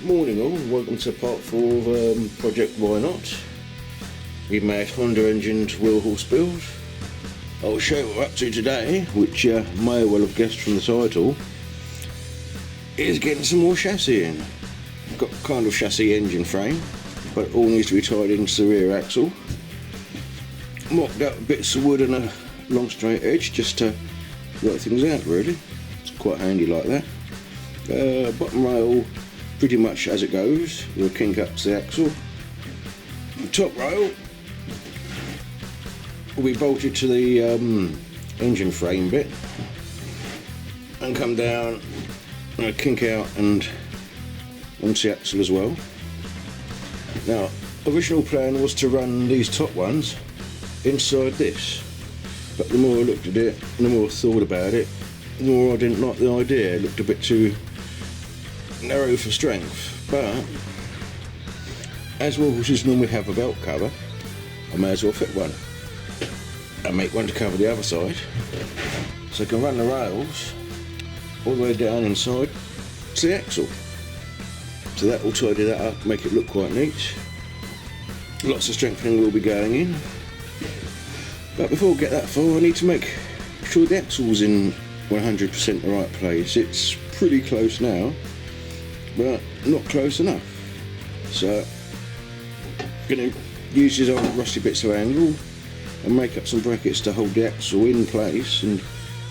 Morning all, welcome to part 4 of Project Why Not. We've made Honda engined wheel horse build. I'll show you what we're up to today, which you may well have guessed from the title, is getting some more chassis in. Got kind of chassis engine frame, but it all needs to be tied into the rear axle. Mocked up bits of wood and a long straight edge just to work things out really. It's quite handy like that. Bottom rail pretty much as it goes, we'll kink up to the axle. The top rail will be bolted to the engine frame bit and come down and kink out and onto the axle as well. Now, original plan was to run these top ones inside this, but the more I looked at it, the more I thought about it, the more I didn't like the idea. It looked a bit too narrow for strength, but as wheel horses normally have a belt cover, I may as well fit one and make one to cover the other side, so I can run the rails all the way down inside to the axle. So that will tidy that up, make it look quite neat. Lots of strengthening will be going in, but before we get that far I need to make sure the axle's in 100% the right place. It's pretty close now, but not close enough. So I'm going to use these old rusty bits of angle and make up some brackets to hold the axle in place and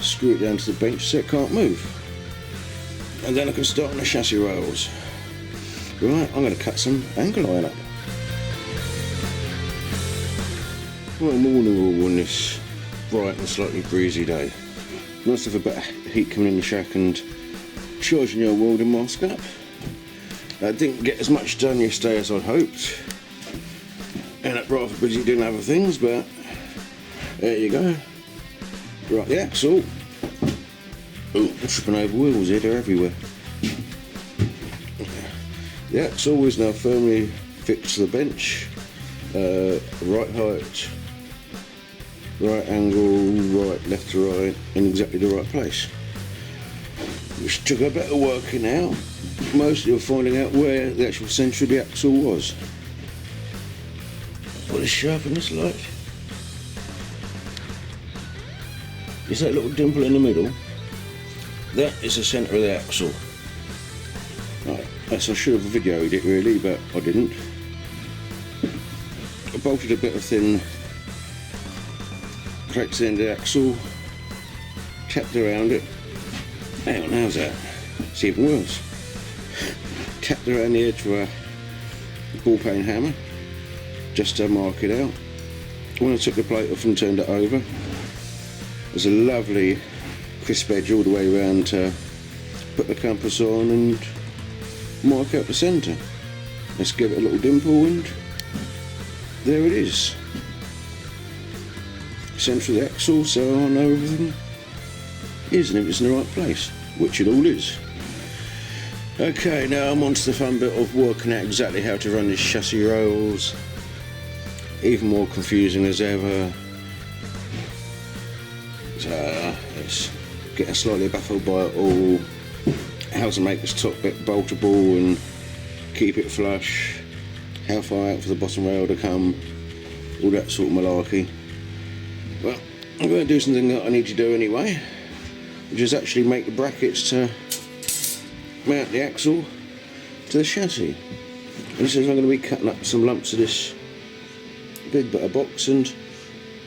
screw it down to the bench so it can't move. And then I can start on the chassis rails. Right, I'm going to cut some angle iron up. Well, morning all on this bright and slightly breezy day. Nice to have a bit of heat coming in the shack and charging your welding mask up. I didn't get as much done yesterday as I'd hoped. Ended up rather busy doing other things, but there you go. Right, the axle. Oh, I'm tripping over wheels here, they're everywhere. The axle is now firmly fixed to the bench. Right height, right angle, right, left to right, in exactly the right place. Which took a bit of working out, mostly of finding out where the actual centre of the axle was. What is sharp in this light? Is that little dimple in the middle? That is the centre of the axle. Right, yes, I should have videoed it really, but I didn't. I bolted a bit of thin plate to the end of the axle, tapped around it. Hang on, how's that? It's even worse. Tapped around the edge with a ball peen hammer just to mark it out. When I took the plate off and turned it over, there's a lovely crisp edge all the way around to put the compass on and mark out the centre. Let's give it a little dimple and there it is. Centre of the axle, so I know everything is and if it's in the right place, which it all is. Okay, now I'm on to the fun bit of working out exactly how to run these chassis rails. Even more confusing as ever. So it's getting slightly baffled by it all. How to make this top bit boltable and keep it flush. How far out for the bottom rail to come. All that sort of malarkey. Well, I'm going to do something that I need to do anyway, which is actually make the brackets to mount the axle to the chassis. And this is I'm going to be cutting up some lumps of this big bit of box and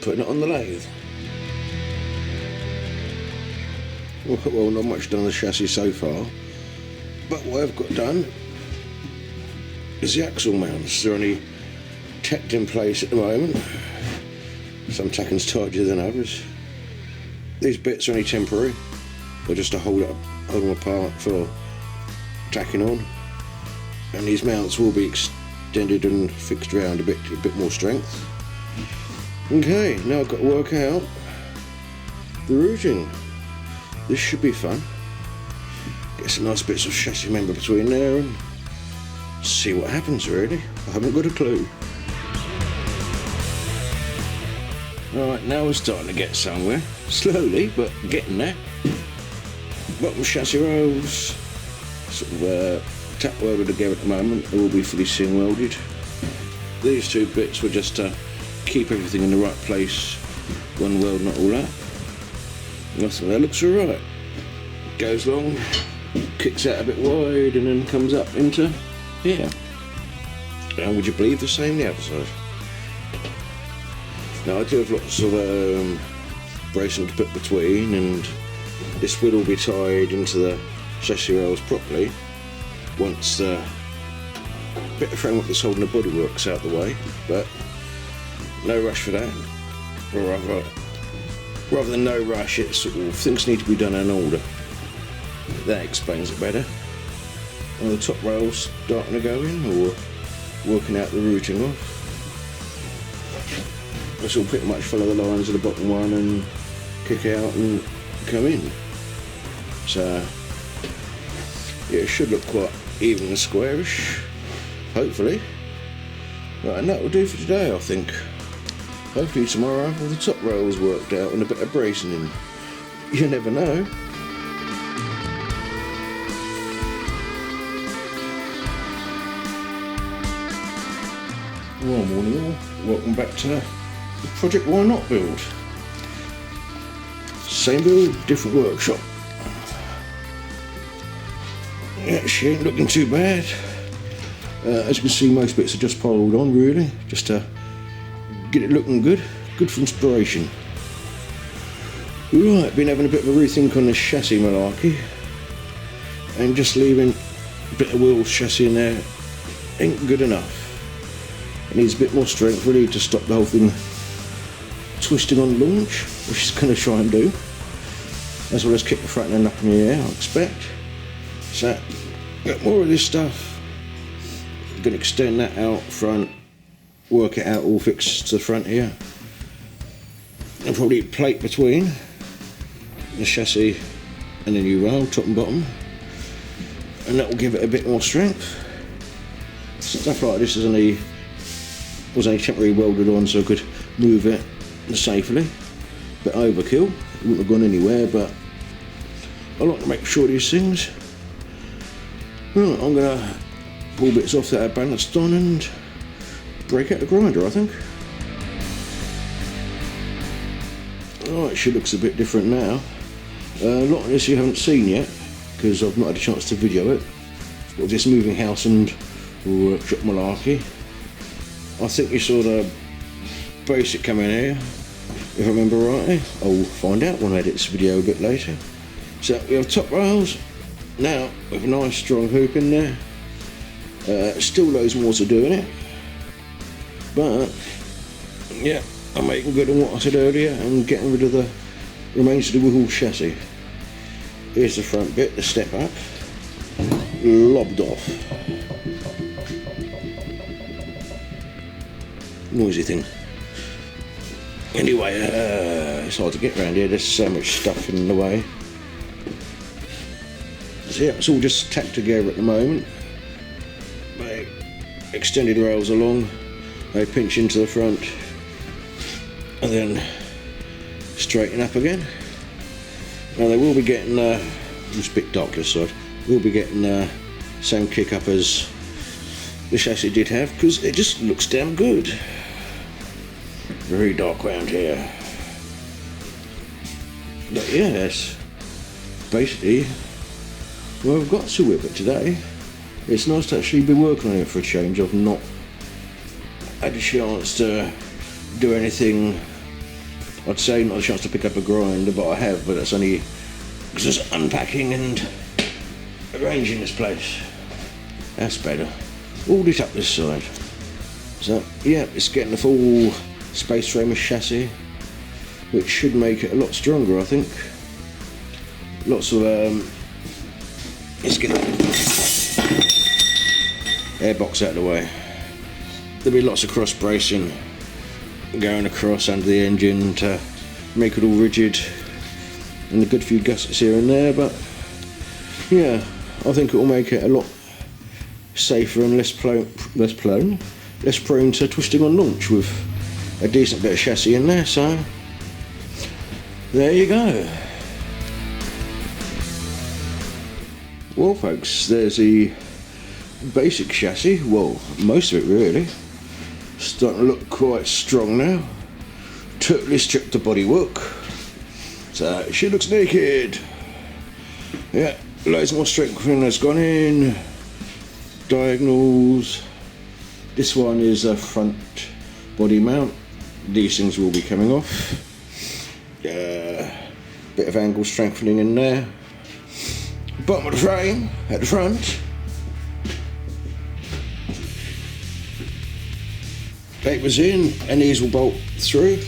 putting it on the lathe. Well, not much done on the chassis so far, but what I've got done is the axle mounts. They're only tacked in place at the moment. Some tacking's tighter than others. These bits are only temporary. They're just to hold them apart for tacking on. And these mounts will be extended and fixed around a bit more strength. Okay, now I've got to work out the routing. This should be fun. Get some nice bits of chassis member between there and see what happens really. I haven't got a clue. Right, now we're starting to get somewhere. Slowly, but getting there. Bottom chassis rails, sort of tack welded together at the moment. They will be fully seam welded. These two bits were just to keep everything in the right place when welding it all up. And I think that looks alright. Goes long, kicks out a bit wide and then comes up into here. And would you believe the same the other side? Now I do have lots of bracing to put between, and this will all be tied into the chassis rails properly once the bit of framework that's holding the bodywork's out the way, but no rush for that. Rather than no rush, it's sort of things need to be done in order. That explains it better. Are the top rails starting to go in, or working out the routing off? This will pretty much follow the lines of the bottom one and kick out and come in. So yeah, it should look quite even and squarish, hopefully. Right, and that will do for today, I think. Hopefully tomorrow I'll have all the top rails worked out and a bit of bracing in. You never know. Well, morning all. Welcome back to the Project Why Not build. Same build, different workshop. Yeah, she ain't looking too bad. As you can see, most bits are just piled on, really, just to get it looking good. Good for inspiration. Right, been having a bit of a rethink on the chassis malarkey, and just leaving a bit of wheel chassis in there ain't good enough. It needs a bit more strength really to stop the whole thing twisting on launch, which it's going to try and do, as well as kick the front end up in the air, I expect. So, got more of this stuff. I'm going to extend that out front, work it out all fixed to the front here, and probably a plate between the chassis and the new rail, top and bottom, and that will give it a bit more strength. Stuff like this was only temporarily welded on so I could move it safely. Bit overkill, it wouldn't have gone anywhere, but I like to make sure these things. Right, I'm going to pull bits off that are balanced on and break out the grinder, I think. Right, she looks a bit different now. A lot of this you haven't seen yet, because I've not had a chance to video it. Got this moving house and workshop malarkey. I think you saw the basic come in here, if I remember rightly. I'll find out when I edit this video a bit later. So we have top rails, now with a nice strong hoop in there. Still loads more to do in it, but yeah, I'm making good on what I said earlier and getting rid of the remains of the wheel chassis. Here's the front bit, the step up, lobbed off. Noisy thing. Anyway, it's hard to get around here, there's so much stuff in the way. So yeah, it's all just tacked together at the moment. They extended rails along, they pinch into the front, and then straighten up again. Now they will be getting, it's a bit dark this side, we'll be getting same kick up as the chassis did have, because it just looks damn good. Very dark round here. But yeah, that's basically what I've got to with it today. It's nice to actually be working on it for a change. I've not had a chance to do anything, I'd say not a chance to pick up a grinder, but I have, but that's only because it's unpacking and arranging this place. That's better. All it up this side. So yeah, it's getting the full space frame chassis, which should make it a lot stronger, I think. Lots of let's get the airbox out of the way. There'll be lots of cross bracing going across under the engine to make it all rigid, and a good few gussets here and there, but yeah, I think it will make it a lot safer and less prone to twisting on launch with a decent bit of chassis in there. So there you go. Well folks, there's the basic chassis, well, most of it really. Starting to look quite strong now. Totally stripped the bodywork, so she looks naked. Yeah, loads more strengthening has gone in. Diagonals. This one is a front body mount. These things will be coming off. Bit of angle strengthening in there. Bottom of the frame at the front. Paper's in, and these will bolt through.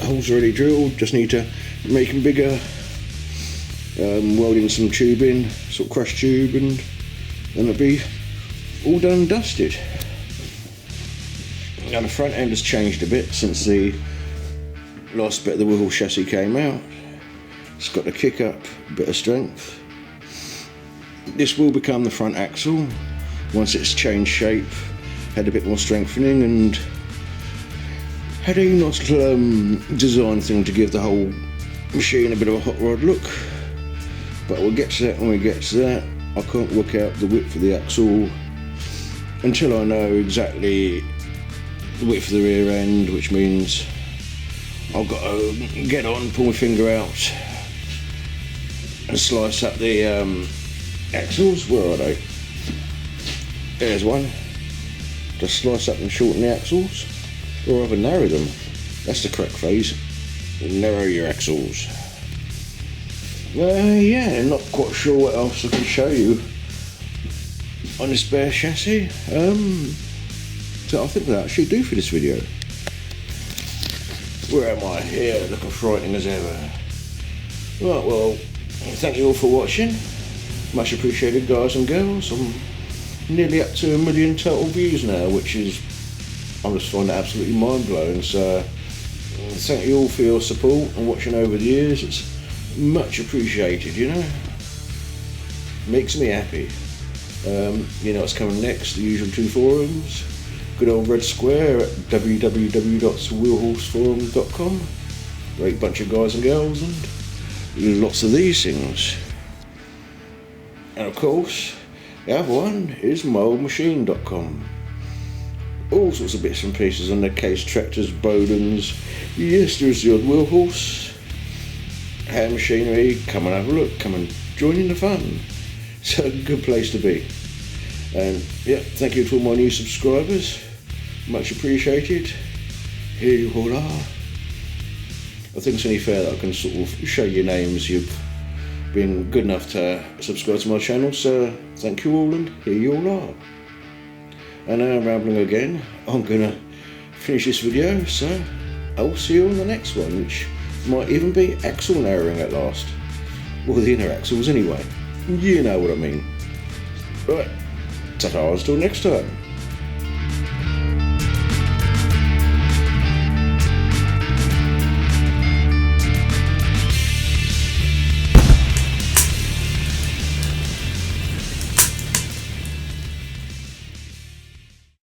Holes already drilled, just need to make them bigger. Weld in some tubing, sort of crushed tube, and then it'll be all done and dusted. Now the front end has changed a bit since the last bit of the wheel chassis came out. It's got the kick up, a bit of strength. This will become the front axle once it's changed shape, had a bit more strengthening, and had a nice little design thing to give the whole machine a bit of a hot rod look. But we'll get to that when we get to that. I can't work out the width of the axle until I know exactly the width of the rear end, which means I've got to get on, pull my finger out and slice up the axles. Where are they? There's one. Just slice up and shorten the axles, or rather narrow them. That's the correct phrase. Narrow your axles. Yeah, not quite sure what else I can show you on this bare chassis. So I think that actually do for this video. Where am I? Here, looking frightening as ever. Right, well, thank you all for watching. Much appreciated, guys and girls. I'm nearly up to 1 million total views now, which is, I'm just finding it absolutely mind-blowing. So thank you all for your support and watching over the years. It's much appreciated, you know. Makes me happy. You know what's coming next, the usual 2 forums. Good old Red Square at www.wheelhorseforum.com. Great bunch of guys and girls, and lots of these things. And of course, the other one is myoldmachine.com. All sorts of bits and pieces on the case, tractors, Bowdens. Yes, there's the odd wheel horse. Hand machinery. Come and have a look. Come and join in the fun. It's a good place to be. And yeah, thank you to all my new subscribers. Much appreciated. Here you all are. I think it's only fair that I can sort of show your names. You've been good enough to subscribe to my channel, so thank you all, and here you all are. And now I'm rambling again. I'm gonna finish this video, so I'll see you on the next one, which might even be axle narrowing at last. Well, the inner axles anyway. You know what I mean. Right, ta-ta, until next time.